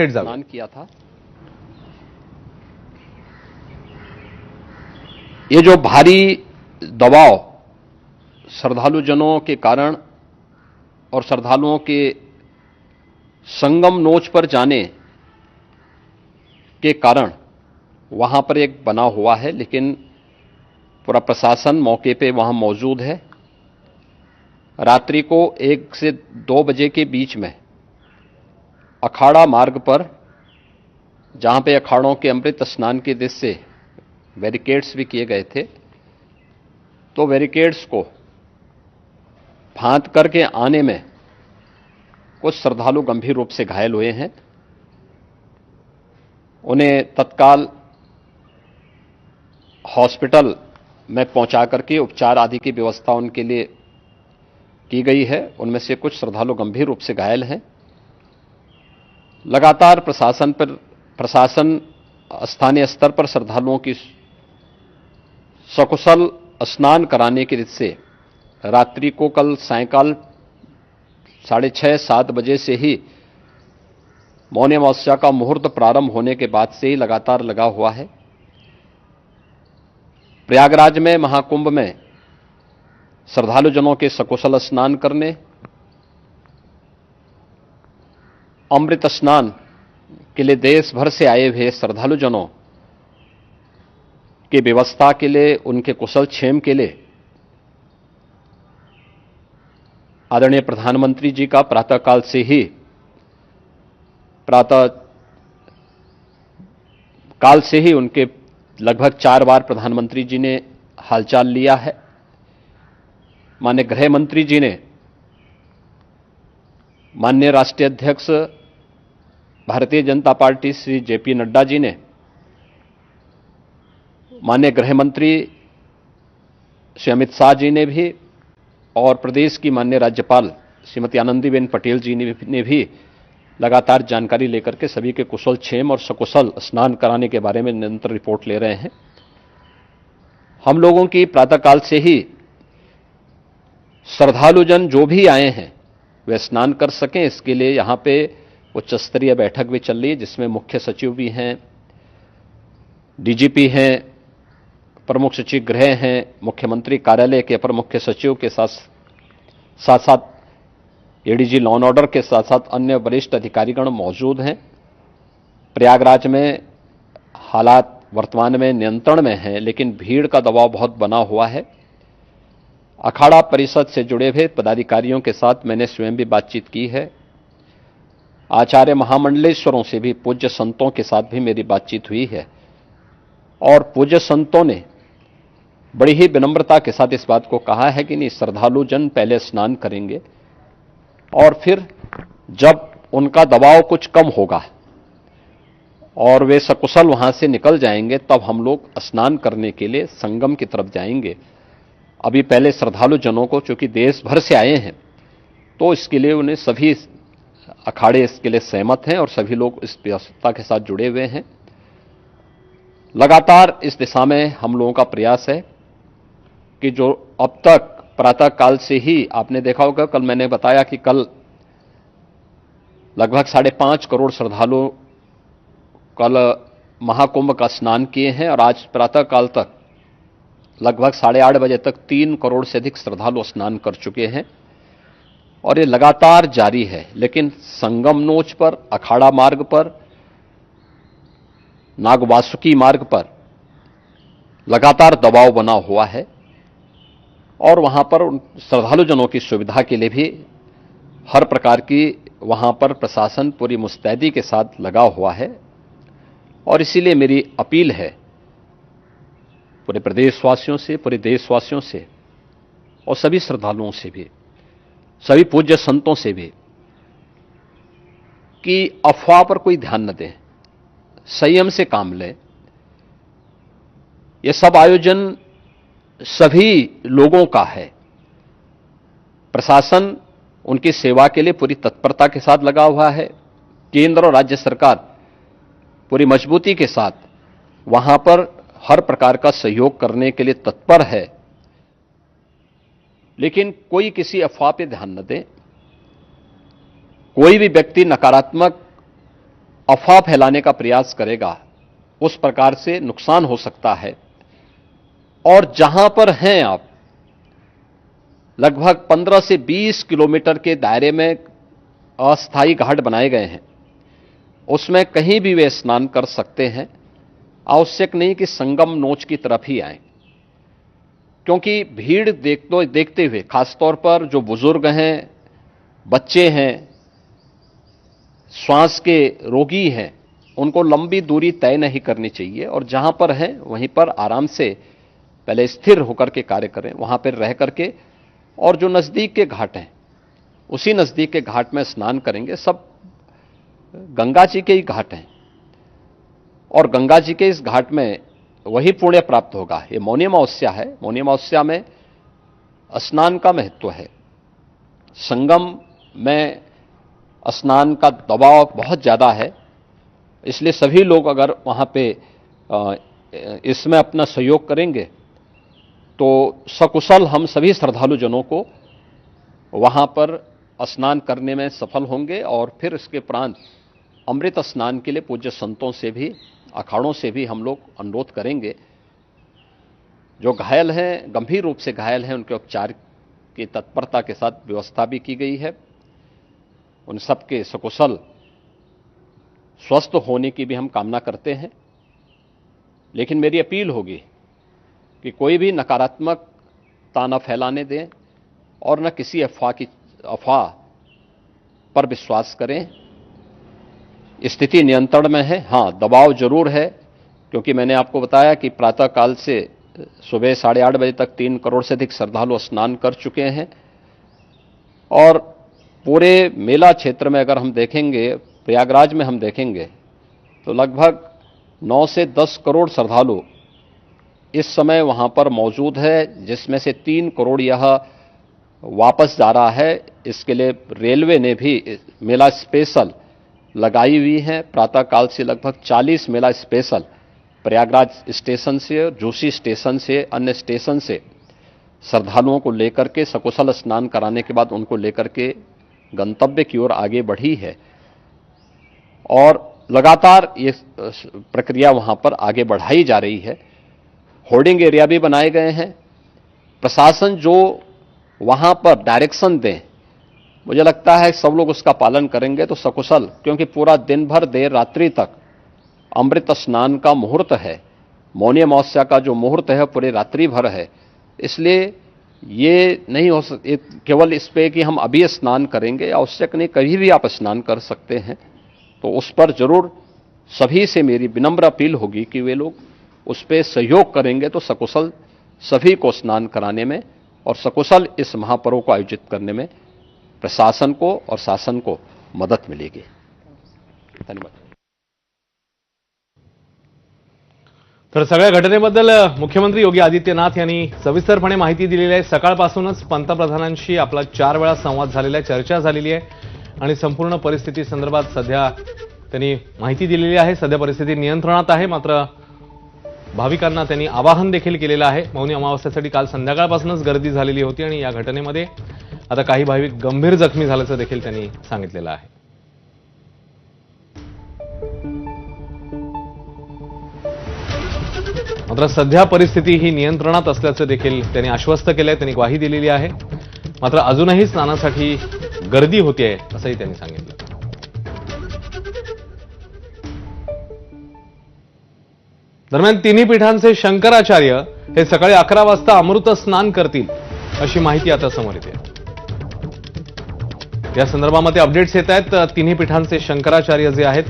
स्नान किया था। ये जो भारी दबाव श्रद्धालुजनों के कारण और श्रद्धालुओं के संगम नोच पर जाने के कारण वहां पर एक बना हुआ है, लेकिन पूरा प्रशासन मौके पे वहां मौजूद है। रात्रि को 1 से 2 बजे के बीच में अखाड़ा मार्ग पर, जहां पे अखाड़ों के अमृत स्नान के दृश्य से बैरिकेड्स भी किए गए थे, तो बैरिकेड्स को फांद करके आने में कुछ श्रद्धालु गंभीर रूप से घायल हुए हैं। उन्हें तत्काल हॉस्पिटल में पहुंचा करके उपचार आदि की व्यवस्था उनके लिए की गई है। उनमें से कुछ श्रद्धालु गंभीर रूप से घायल हैं। लगातार प्रशासन स्थानीय स्तर पर श्रद्धालुओं की सकुशल स्नान कराने के दृष्टि से रात्रि को कल सायंकाल 6:30-7 बजे से ही मौनी अमावस्या का मुहूर्त प्रारंभ होने के बाद से ही लगातार लगा हुआ है। प्रयागराज में महाकुंभ में श्रद्धालुजनों के सकुशल स्नान करने, अमृत स्नान के लिए देश भर से आए हुए श्रद्धालुजनों की व्यवस्था के लिए, उनके कुशल क्षेम के लिए आदरणीय प्रधानमंत्री जी का प्रातःकाल से ही उनके लगभग 4 बार प्रधानमंत्री जी ने हालचाल लिया है। माननीय गृह मंत्री जी ने, माननीय राष्ट्रीय अध्यक्ष भारतीय जनता पार्टी श्री जेपी नड्डा जी ने, माननीय गृह मंत्री श्री अमित शाह जी ने भी, और प्रदेश की माननीय राज्यपाल श्रीमती आनंदीबेन पटेल जी ने भी लगातार जानकारी लेकर के सभी के कुशल क्षेम और सकुशल स्नान कराने के बारे में निरंतर रिपोर्ट ले रहे हैं। हम लोगों की प्रातःकाल से ही श्रद्धालुजन जो भी आए हैं वे स्नान कर सकें, इसके लिए यहां पे उच्च स्तरीय बैठक भी चल रही है, जिसमें मुख्य सचिव भी हैं, डीजीपी हैं, प्रमुख सचिव गृह हैं, मुख्यमंत्री कार्यालय के अपर मुख्य सचिव के साथ एडीजी लॉ एंड ऑर्डर के साथ साथ अन्य वरिष्ठ अधिकारीगण मौजूद हैं। प्रयागराज में हालात वर्तमान में नियंत्रण में हैं, लेकिन भीड़ का दबाव बहुत बना हुआ है। अखाड़ा परिषद से जुड़े हुए पदाधिकारियों के साथ मैंने स्वयं भी बातचीत की है। आचार्य महामंडलेश्वरों से भी, पूज्य संतों के साथ भी मेरी बातचीत हुई है, और पूज्य संतों ने बड़ी ही विनम्रता के साथ इस बात को कहा है कि नहीं, श्रद्धालु जन पहले स्नान करेंगे और फिर जब उनका दबाव कुछ कम होगा और वे सकुशल वहां से निकल जाएंगे, तब हम लोग स्नान करने के लिए संगम की तरफ जाएंगे। अभी पहले श्रद्धालु जनों को, चूंकि देश भर से आए हैं, तो इसके लिए उन्हें सभी अखाड़े इसके लिए सहमत हैं और सभी लोग इस व्यवस्था के साथ जुड़े हुए हैं। लगातार इस दिशा में हम लोगों का प्रयास है कि जो अब तक प्रातःकाल से ही आपने देखा होगा, कल मैंने बताया कि कल लगभग 5.5 करोड़ श्रद्धालु कल महाकुंभ का स्नान किए हैं, और आज प्रातःकाल तक लगभग 8:30 बजे तक 3 करोड़ से अधिक श्रद्धालु स्नान कर चुके हैं, और ये लगातार जारी है। लेकिन संगम नोच पर, अखाड़ा मार्ग पर, नागवासुकी मार्ग पर लगातार दबाव बना हुआ है, और वहां पर श्रद्धालुजनों की सुविधा के लिए भी हर प्रकार की वहां पर प्रशासन पूरी मुस्तैदी के साथ लगा हुआ है। और इसीलिए मेरी अपील है पूरे प्रदेशवासियों से, पूरे देशवासियों से, और सभी श्रद्धालुओं से भी, सभी पूज्य संतों से भी, कि अफवाह पर कोई ध्यान न दें, संयम से काम लें। यह सब आयोजन सभी लोगों का है। प्रशासन उनकी सेवा के लिए पूरी तत्परता के साथ लगा हुआ है। केंद्र और राज्य सरकार पूरी मजबूती के साथ वहां पर हर प्रकार का सहयोग करने के लिए तत्पर है। लेकिन कोई किसी अफवाह पे ध्यान न दे। कोई भी व्यक्ति नकारात्मक अफवाह फैलाने का प्रयास करेगा उस प्रकार से नुकसान हो सकता है। और जहां पर हैं आप, लगभग 15 से 20 किलोमीटर के दायरे में अस्थायी घाट बनाए गए हैं, उसमें कहीं भी वे स्नान कर सकते हैं। आवश्यक नहीं कि संगम नोच की तरफ ही आए, क्योंकि भीड़ देखते हुए, खासतौर पर जो बुजुर्ग हैं, बच्चे हैं, श्वास के रोगी हैं, उनको लंबी दूरी तय नहीं करनी चाहिए और जहां पर हैं वहीं पर आराम से पहले स्थिर होकर के कार्य करें, वहां पर रह करके, और जो नजदीक के घाट हैं उसी नजदीक के घाट में स्नान करेंगे। सब गंगा जी के ही घाट हैं और गंगा जी के इस घाट में वही पुण्य प्राप्त होगा। ये मौनी अमावस्या है, मौनी अमावस्या में स्नान का महत्व है। संगम में स्नान का दबाव बहुत ज्यादा है, इसलिए सभी लोग अगर वहां पे इसमें अपना सहयोग करेंगे तो सकुशल हम सभी श्रद्धालु जनों को वहां पर स्नान करने में सफल होंगे। और फिर इसके उपरांत अमृत स्नान के लिए पूज्य संतों से भी, अखाड़ों से भी हम लोग अनुरोध करेंगे। जो घायल हैं, गंभीर रूप से घायल हैं, उनके उपचार की तत्परता के साथ व्यवस्था भी की गई है। उन सबके सकुशल स्वस्थ होने की भी हम कामना करते हैं। लेकिन मेरी अपील होगी कि कोई भी नकारात्मकता न फैलाने दें और न किसी अफवाह पर विश्वास करें। स्थिति नियंत्रण में है, हां दबाव जरूर है, क्योंकि मैंने आपको बताया कि प्रातःकाल से सुबह 8:30 बजे तक 3 करोड़ से अधिक श्रद्धालु स्नान कर चुके हैं। और पूरे मेला क्षेत्र में अगर हम देखेंगे, प्रयागराज में हम देखेंगे तो लगभग 9 से 10 करोड़ श्रद्धालु इस समय वहां पर मौजूद है, जिसमें से 3 करोड़ यह वापस जा रहा है। इसके लिए रेलवे ने भी मेला स्पेशल लगाई हुई है। प्रातःकाल से लगभग 40 मेला स्पेशल प्रयागराज स्टेशन से, जोशी स्टेशन से, अन्य स्टेशन से श्रद्धालुओं को लेकर के सकुशल स्नान कराने के बाद उनको लेकर के गंतव्य की ओर आगे बढ़ी है और लगातार ये प्रक्रिया वहां पर आगे बढ़ाई जा रही है। होर्डिंग एरिया भी बनाए गए हैं। प्रशासन जो वहां पर डायरेक्शन दें, मुझे लगता है सब लोग उसका पालन करेंगे तो सकुशल, क्योंकि पूरा दिन भर देर रात्रि तक अमृत स्नान का मुहूर्त है। मौनी अमावस्या का जो मुहूर्त है पूरे रात्रि भर है, इसलिए ये नहीं हो केवल इस पे कि हम अभी स्नान करेंगे, आवश्यक नहीं, कभी भी आप स्नान कर सकते हैं। तो उस पर जरूर सभी से मेरी विनम्र अपील होगी कि वे लोग उस पर सहयोग करेंगे तो सकुशल सभी को स्नान कराने में और सकुशल इस महापर्व को आयोजित करने में प्रशासन को और शासन को मदद मिलेगी। धन्यवाद। तर सगळ्या घटनेबद्दल मुख्यमंत्री योगी आदित्यनाथ यांनी सविस्तरपणे माहिती दिलेली आहे। सकाळपासूनच पंतप्रधानांशी आपला 4 वेळा संवाद झालेला आहे, चर्चा झालेली आहे आणि संपूर्ण परिस्थिती संदर्भात सध्या त्यांनी माहिती दिलेली आहे। सध्या परिस्थिती नियंत्रणात आहे, मात्र भाविकांना त्यांनी आवाहन देखील केलेलं आहे। मौनी अमावस्येसाठी काल संध्याकाळपासूनच गर्दी झालेली होती आणि या घटनेमध्ये आता काही भाविक गंभीर जखमी झाल्याचं देखील त्यांनी सांगितलेलं आहे। मात्र सध्या परिस्थिती ही नियंत्रणात असल्याचं देखील त्यांनी आश्वस्त केलंय, त्यांनी ग्वाही दिलेली आहे। मात्र अजूनही स्नानासाठी गर्दी होतीये असंही त्यांनी सांगितलं। दरम्यान तिन्ही पीठांचे शंकराचार्य हे सकाळी 11 वाजता अमृत स्नान करतील अशी माहिती आता समोर येते। या संदर्भामध्ये अपडेट्स येत आहेत। तिन्ही पीठांचे शंकराचार्य जे आहेत